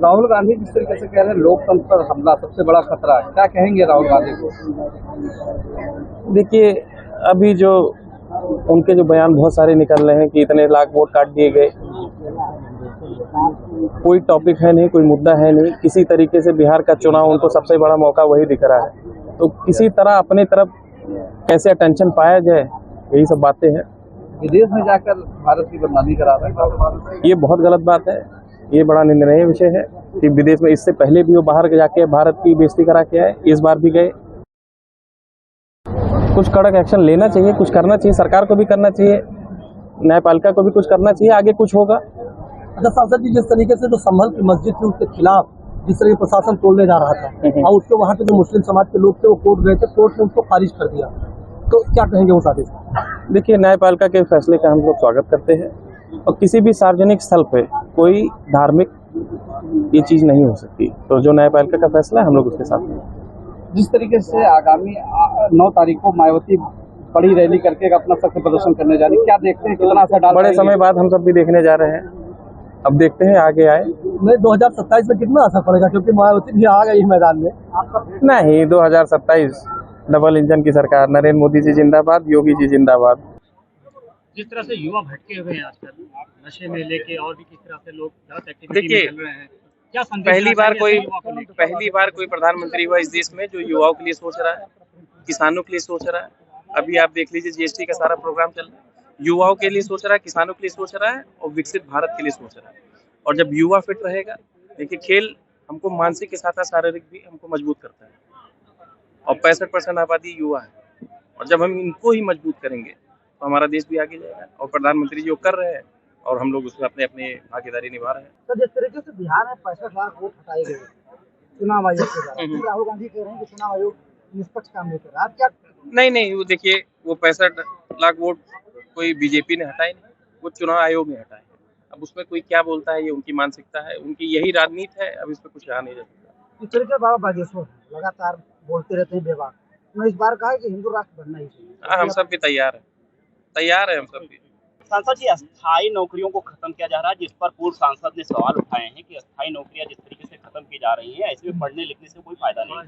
राहुल गांधी जिस तरीके से कह रहे हैं लोकतंत्र पर हमला सबसे बड़ा खतरा है, क्या कहेंगे राहुल गांधी को? देखिए, अभी जो उनके जो बयान बहुत सारे निकल रहे हैं कि इतने लाख वोट काट दिए गए, कोई टॉपिक है नहीं, कोई मुद्दा है नहीं। किसी तरीके से बिहार का चुनाव उनको सबसे बड़ा मौका वही दिख रहा है, तो किसी तरह अपने तरफ कैसे अटेंशन पाया जाए, यही सब बातें हैं। विदेश में जाकर भारत की बदनामी करा रहे हैं, ये बहुत गलत बात है। ये बड़ा निंदनीय विषय है कि विदेश में इससे पहले भी वो बाहर जाके भारत की बेइज्जती करा के आए, इस बार भी गए। कुछ कड़क एक्शन लेना चाहिए, कुछ करना चाहिए, सरकार को भी करना चाहिए, न्यायपालिका को भी कुछ करना चाहिए, आगे कुछ होगा। अच्छा सांसद जी, जिस तरीके से जो संभल की मस्जिद थी उसके खिलाफ जिस तरह प्रशासन तोड़ने जा रहा था और उसके वहाँ के जो मुस्लिम समाज के लोग थे वो कोर्ट गए थे, कोर्ट ने उसको खारिज कर दिया, तो क्या कहेंगे उस आदेश? देखिए, न्यायपालिका के फैसले का हम लोग स्वागत करते हैं और किसी भी सार्वजनिक स्थल पे कोई धार्मिक ये चीज नहीं हो सकती, तो जो न्यायपालिका का फैसला है हम लोग उसके साथ हैं। जिस तरीके से आगामी 9 तारीख को मायावती बड़ी रैली करके अपना शक्ति प्रदर्शन करने जा रही है, क्या देखते हैं कितना असर डाल? बड़े समय बाद हम सब भी देखने जा रहे हैं, अब देखते हैं आगे आए। नहीं, 2027 में कितना असर पड़ेगा, क्योंकि मायावती भी आ गई मैदान में। नहीं, 2027 डबल इंजन की सरकार, नरेंद्र मोदी जी जिंदाबाद, योगी जी जिंदाबाद। जिस तरह से युवा भटके हुए हैं आजकल नशे में लेके और भी किस तरह से लोग गलत एक्टिविटी में चल रहे हैं, क्या संदेश पहली बार कोई प्रधानमंत्री हुआ इस देश में जो युवाओं के लिए सोच रहा है, किसानों के लिए सोच रहा है। अभी आप देख लीजिए, जीएसटी का सारा प्रोग्राम चल रहा है, युवाओं के लिए सोच रहा है, किसानों के लिए सोच रहा है और विकसित भारत के लिए सोच रहा है। और जब युवा फिट रहेगा, देखिए खेल हमको मानसिक के साथ साथ शारीरिक भी हमको मजबूत करता है और 65% आबादी युवा है, और जब हम इनको ही मजबूत करेंगे तो हमारा देश भी आगे जाएगा। और प्रधानमंत्री जो कर रहे हैं और हम लोग उसमें अपने अपने भागीदारी निभा रहे हैं। तो जिस तरीके से बिहार में 65 लाख वोट हटाए गए चुनाव आयोग के द्वारा, राहुल गांधी कह रहे हैं कि चुनाव आयोग निष्पक्ष काम नहीं कर रहा, आप क्या? नहीं, वो देखिए, वो 65 लाख वोट कोई बीजेपी ने हटाए नहीं, वो चुनाव आयोग ने हटाए। अब उसमें कोई क्या बोलता है, ये उनकी मानसिकता है, उनकी यही राजनीति है, अब इस पर कुछ कहा नहीं जा सकता। इस तरीके बाबा बागेश्वर लगातार बोलते रहते हैं बेबाक, उन्होंने इस बार कहा है कि हिंदू राष्ट्र बनना ही चाहिए। हम सब भी तैयार है हम सब भी। सांसद जी, अस्थायी नौकरियों को खत्म किया जा रहा है, जिस पर पूर्व सांसद ने सवाल उठाए हैं कि अस्थायी नौकरियां जिस तरीके से खत्म की जा रही हैं, ऐसे में पढ़ने लिखने से कोई फायदा नहीं।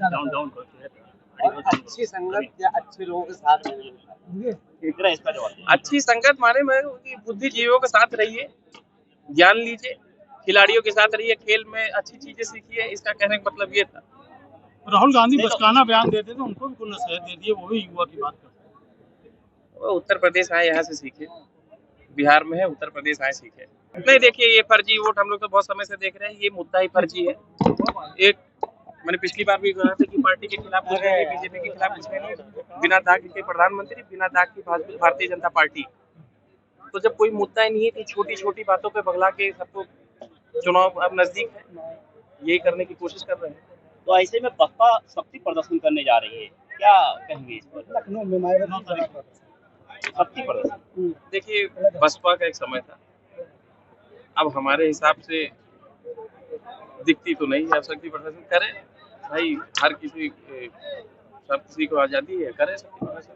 अच्छी संगत या अच्छे लोगों के साथ इसका जवाब अच्छी संगत माने में बुद्धिजीवियों के साथ रहिए, ज्ञान लीजिए, खिलाड़ियों के साथ रहिए, खेल में अच्छी चीजें सीखिए, इसका कहने का मतलब ये था। राहुल गांधी बचकाना बयान देते थे, उनको भी कुछ नसीहत दे दिए, वो भी युवा की बात करते हैं। वो उत्तर प्रदेश आए, यहाँ से सीखे, बिहार में है, उत्तर प्रदेश आए सीखे। नहीं, देखिए, ये फर्जी वोट हम लोग तो बहुत समय से देख रहे हैं, ये मुद्दा ही फर्जी है। एक मैंने पिछली बार भी कहा था कि पार्टी के खिलाफ कुछ नहीं, बीजेपी के खिलाफ कुछ नहीं, बिना दाग के प्रधानमंत्री, बिना दाग की भारतीय जनता पार्टी। तो जब कोई मुद्दा ही नहीं है कि छोटी छोटी बातों पे बगला के सबको, चुनाव अब नजदीक है, यही करने की कोशिश कर रहे हैं। तो ऐसे में बसपा शक्ति प्रदर्शन करने जा रही है, क्या कहेंगे इस पर? लखनऊ में शक्ति प्रदर्शन, देखिए, बसपा का एक समय था, अब हमारे हिसाब से दिखती तो नहीं है। अब शक्ति प्रदर्शन करें भाई, हर किसी, सब किसी को आजादी है, करें शक्ति प्रदर्शन।